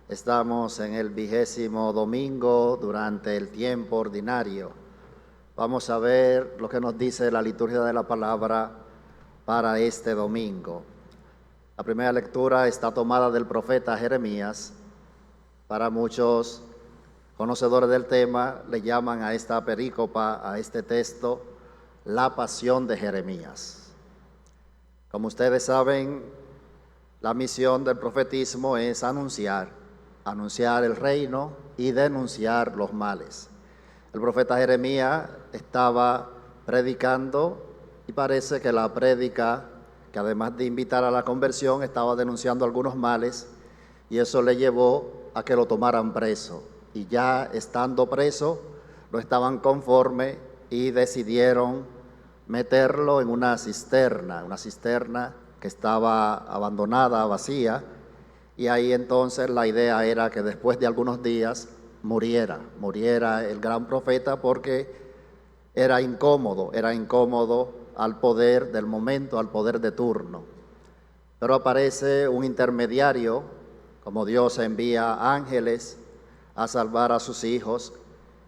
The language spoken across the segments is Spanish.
Estamos en el 20º domingo durante el tiempo ordinario. Vamos a ver lo que nos dice la liturgia de la palabra para este domingo. La primera lectura está tomada del profeta Jeremías. Para muchos conocedores del tema le llaman a esta perícopa, a este texto, la pasión de Jeremías. Como ustedes saben, la misión del profetismo es anunciar el reino y denunciar los males. El profeta Jeremías estaba predicando y parece que la prédica, que además de invitar a la conversión, estaba denunciando algunos males, y eso le llevó a que lo tomaran preso. Y ya estando preso, no estaban conformes y decidieron meterlo en una cisterna que estaba abandonada, vacía, y ahí entonces la idea era que después de algunos días muriera el gran profeta, porque era incómodo al poder del momento, al poder de turno. Pero aparece un intermediario, como Dios envía ángeles a salvar a sus hijos,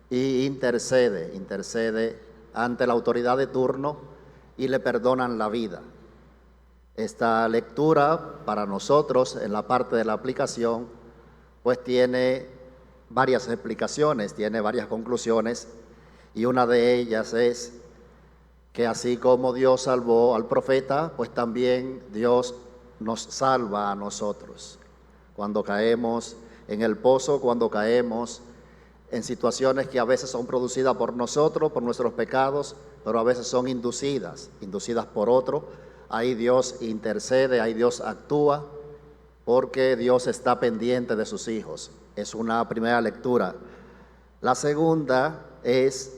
y intercede ante la autoridad de turno y le perdonan la vida. Esta lectura para nosotros en la parte de la aplicación pues tiene varias explicaciones, tiene varias conclusiones, y una de ellas es que así como Dios salvó al profeta, pues también Dios nos salva a nosotros. Cuando caemos en el pozo, cuando caemos en situaciones que a veces son producidas por nosotros, por nuestros pecados, pero a veces son inducidas por otro, ahí Dios intercede, ahí Dios actúa, porque Dios está pendiente de sus hijos. Es una primera lectura. La segunda es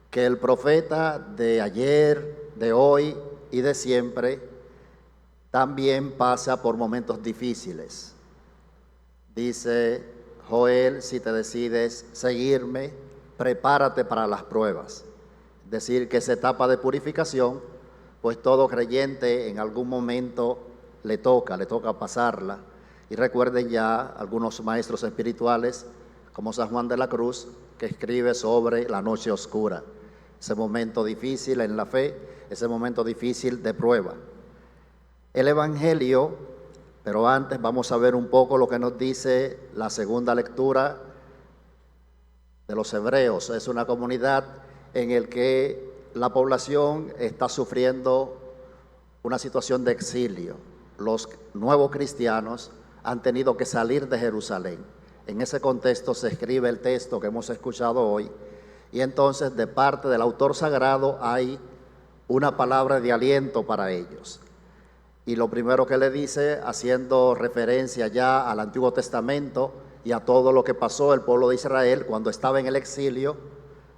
que el profeta de ayer, de hoy y de siempre también pasa por momentos difíciles. Dice Joel: si te decides seguirme, prepárate para las pruebas. Es decir, que esa etapa de purificación, pues todo creyente en algún momento le toca pasarla. Y recuerden ya algunos maestros espirituales, como San Juan de la Cruz, que escribe sobre la noche oscura, ese momento difícil en la fe, ese momento difícil de prueba. El Evangelio, pero antes vamos a ver un poco lo que nos dice la segunda lectura de los Hebreos. Es una comunidad en la que la población está sufriendo una situación de exilio. Los nuevos cristianos han tenido que salir de Jerusalén. En ese contexto se escribe el texto que hemos escuchado hoy, y entonces de parte del autor sagrado hay una palabra de aliento para ellos. Y lo primero que le dice, haciendo referencia ya al Antiguo Testamento y a todo lo que pasó el pueblo de Israel cuando estaba en el exilio,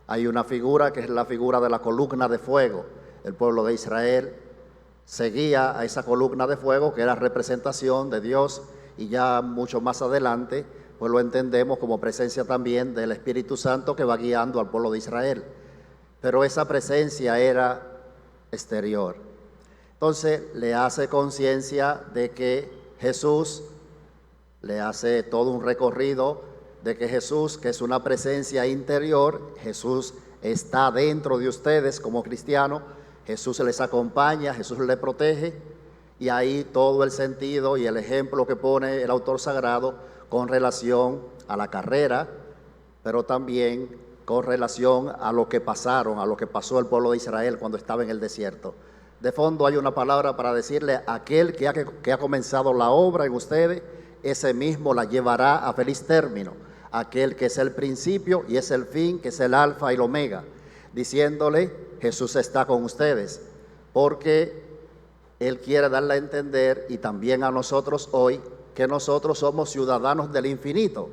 hay una figura que es la figura de la columna de fuego. El pueblo de Israel seguía a esa columna de fuego, que era representación de Dios, y ya mucho más adelante pues lo entendemos como presencia también del Espíritu Santo que va guiando al pueblo de Israel. Pero esa presencia era exterior. Entonces le hace conciencia de que Jesús, le hace todo un recorrido de que Jesús, que es una presencia interior, Jesús está dentro de ustedes como cristianos, Jesús les acompaña, Jesús les protege, y ahí todo el sentido y el ejemplo que pone el autor sagrado con relación a la carrera, pero también con relación a lo que pasó el pueblo de Israel cuando estaba en el desierto. De fondo hay una palabra para decirle: aquel que ha comenzado la obra en ustedes, ese mismo la llevará a feliz término. Aquel que es el principio y es el fin, que es el alfa y el omega, diciéndole: Jesús está con ustedes, porque Él quiere darle a entender, y también a nosotros hoy, que nosotros somos ciudadanos del infinito,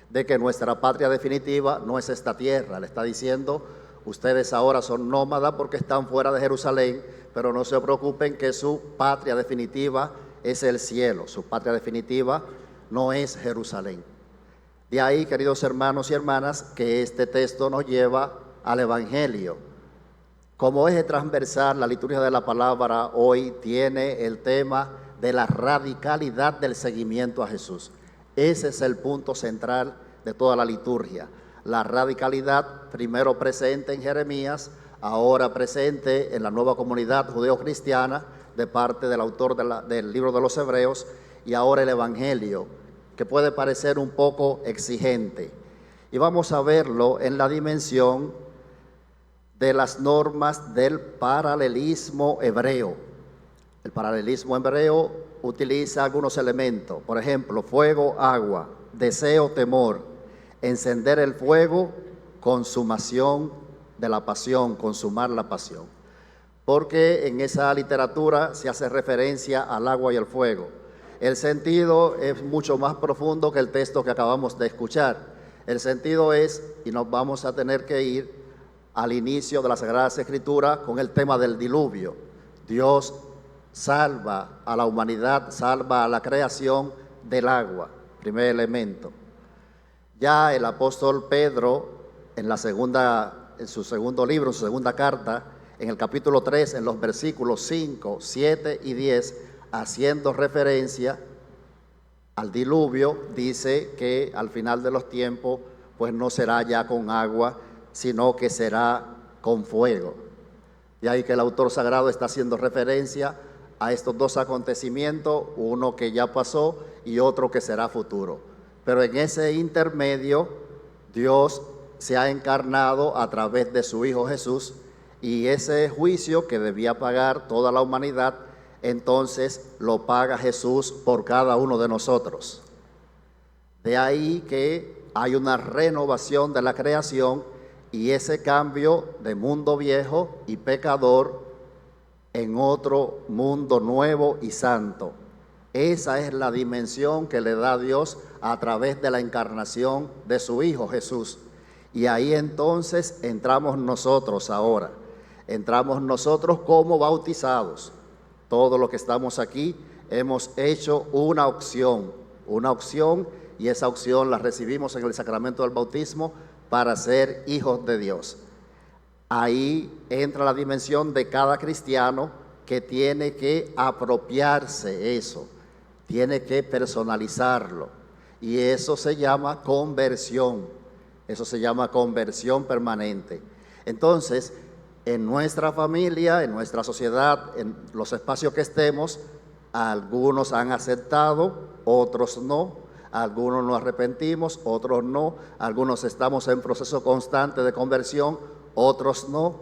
de que nuestra patria definitiva no es esta tierra. Le está diciendo: ustedes ahora son nómadas porque están fuera de Jerusalén, pero no se preocupen que su patria definitiva es el cielo, su patria definitiva no es Jerusalén. De ahí, queridos hermanos y hermanas, que este texto nos lleva al Evangelio. Como eje transversal, la liturgia de la palabra hoy tiene el tema de la radicalidad del seguimiento a Jesús. Ese es el punto central de toda la liturgia. La radicalidad, primero presente en Jeremías, ahora presente en la nueva comunidad judeo-cristiana de parte del autor del libro de los Hebreos, y ahora el Evangelio, que puede parecer un poco exigente. Y vamos a verlo en la dimensión de las normas del paralelismo hebreo. El paralelismo hebreo utiliza algunos elementos, por ejemplo, fuego, agua, deseo, temor, encender el fuego, consumación de la pasión, consumar la pasión. Porque en esa literatura se hace referencia al agua y al fuego. El sentido es mucho más profundo que el texto que acabamos de escuchar. El sentido es, y nos vamos a tener que ir al inicio de las Sagradas Escrituras con el tema del diluvio. Dios salva a la humanidad, salva a la creación del agua, primer elemento. Ya el apóstol Pedro, en su segundo libro, en su segunda carta, en el capítulo 3, en los versículos 5, 7 y 10, haciendo referencia al diluvio, dice que al final de los tiempos, pues no será ya con agua, sino que será con fuego. Y ahí que el autor sagrado está haciendo referencia a estos dos acontecimientos, uno que ya pasó y otro que será futuro. Pero en ese intermedio, Dios se ha encarnado a través de su Hijo Jesús, y ese juicio que debía pagar toda la humanidad, entonces lo paga Jesús por cada uno de nosotros. De ahí que hay una renovación de la creación, y ese cambio de mundo viejo y pecador en otro mundo nuevo y santo. Esa es la dimensión que le da Dios a través de la encarnación de su Hijo Jesús. Y ahí entonces entramos nosotros ahora. Entramos nosotros como bautizados. Todos los que estamos aquí hemos hecho una opción, y esa opción la recibimos en el sacramento del bautismo para ser hijos de Dios. Ahí entra la dimensión de cada cristiano, que tiene que apropiarse eso, tiene que personalizarlo, y eso se llama conversión, permanente. Entonces, en nuestra familia, en nuestra sociedad, en los espacios que estemos, algunos han aceptado, otros no. Algunos nos arrepentimos, otros no. Algunos estamos en proceso constante de conversión, otros no.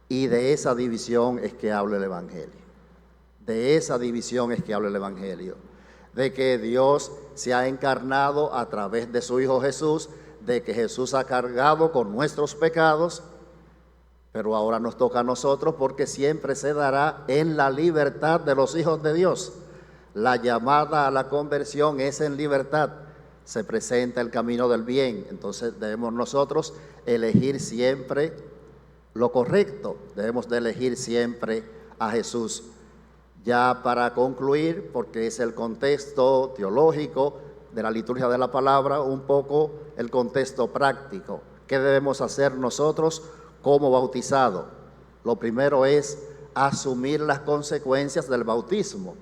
Y de esa división es que habla el Evangelio. De esa división es que habla el Evangelio. De que Dios se ha encarnado a través de su Hijo Jesús, de que Jesús ha cargado con nuestros pecados, pero ahora nos toca a nosotros, porque siempre se dará en la libertad de los hijos de Dios. La llamada a la conversión es en libertad. Se presenta el camino del bien. Entonces debemos nosotros elegir siempre lo correcto. Debemos de elegir siempre a Jesús. Ya para concluir, porque es el contexto teológico de la liturgia de la palabra, un poco el contexto práctico. ¿Qué debemos hacer nosotros como bautizados? Lo primero es asumir las consecuencias del bautismo.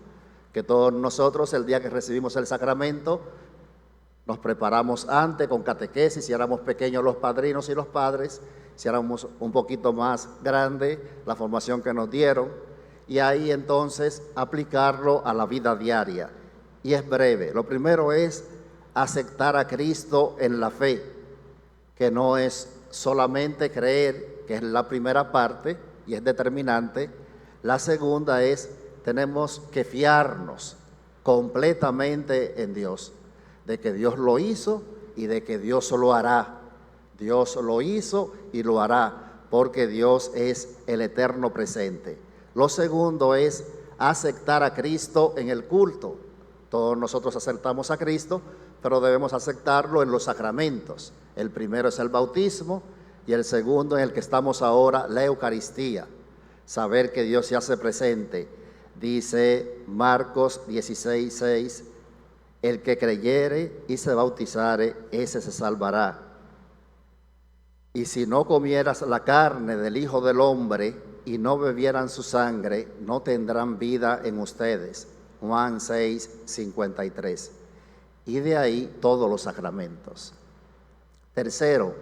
Que todos nosotros, el día que recibimos el sacramento, nos preparamos antes con catequesis, si éramos pequeños los padrinos y los padres, si éramos un poquito más grande, la formación que nos dieron, y ahí entonces aplicarlo a la vida diaria. Y es breve. Lo primero es aceptar a Cristo en la fe, que no es solamente creer, que es la primera parte y es determinante. La segunda es, tenemos que fiarnos completamente en Dios, de que Dios lo hizo y de que Dios lo hará. Dios lo hizo y lo hará, porque Dios es el eterno presente. Lo segundo es aceptar a Cristo en el culto. Todos nosotros aceptamos a Cristo, pero debemos aceptarlo en los sacramentos. El primero es el bautismo, y el segundo, en el que estamos ahora, la Eucaristía. Saber que Dios se hace presente. Dice Marcos 16:6, el que creyere y se bautizare, ese se salvará. Y si no comieras la carne del Hijo del Hombre y no bebieran su sangre, no tendrán vida en ustedes. Juan 6:53. y de ahí todos los sacramentos. Tercero,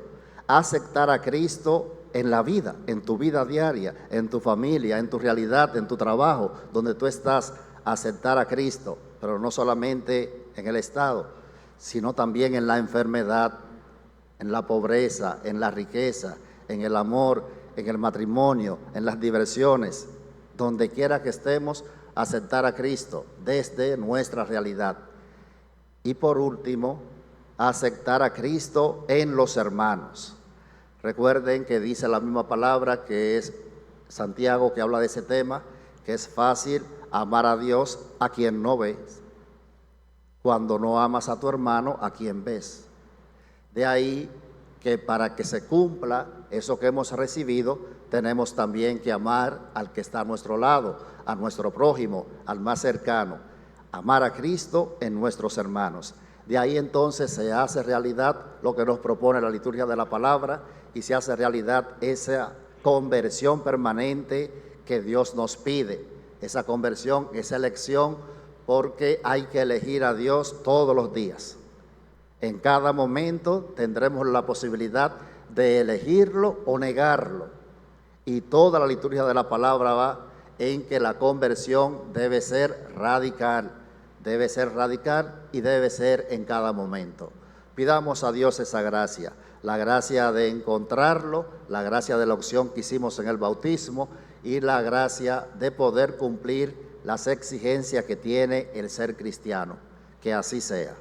aceptar a Cristo en la vida, en tu vida diaria, en tu familia, en tu realidad, en tu trabajo, donde tú estás, aceptar a Cristo, pero no solamente en el estado, sino también en la enfermedad, en la pobreza, en la riqueza, en el amor, en el matrimonio, en las diversiones, donde quiera que estemos, aceptar a Cristo desde nuestra realidad. Y por último, aceptar a Cristo en los hermanos. Recuerden que dice la misma palabra, que es Santiago que habla de ese tema, que es fácil amar a Dios a quien no ves, cuando no amas a tu hermano a quien ves. De ahí que para que se cumpla eso que hemos recibido, tenemos también que amar al que está a nuestro lado, a nuestro prójimo, al más cercano. Amar a Cristo en nuestros hermanos. De ahí entonces se hace realidad lo que nos propone la liturgia de la palabra y se hace realidad esa conversión permanente que Dios nos pide. Esa conversión, esa elección, porque hay que elegir a Dios todos los días. En cada momento tendremos la posibilidad de elegirlo o negarlo. Y toda la liturgia de la palabra va en que la conversión debe ser radical y debe ser en cada momento. Pidamos a Dios esa gracia, la gracia de encontrarlo, la gracia de la opción que hicimos en el bautismo y la gracia de poder cumplir las exigencias que tiene el ser cristiano. Que así sea.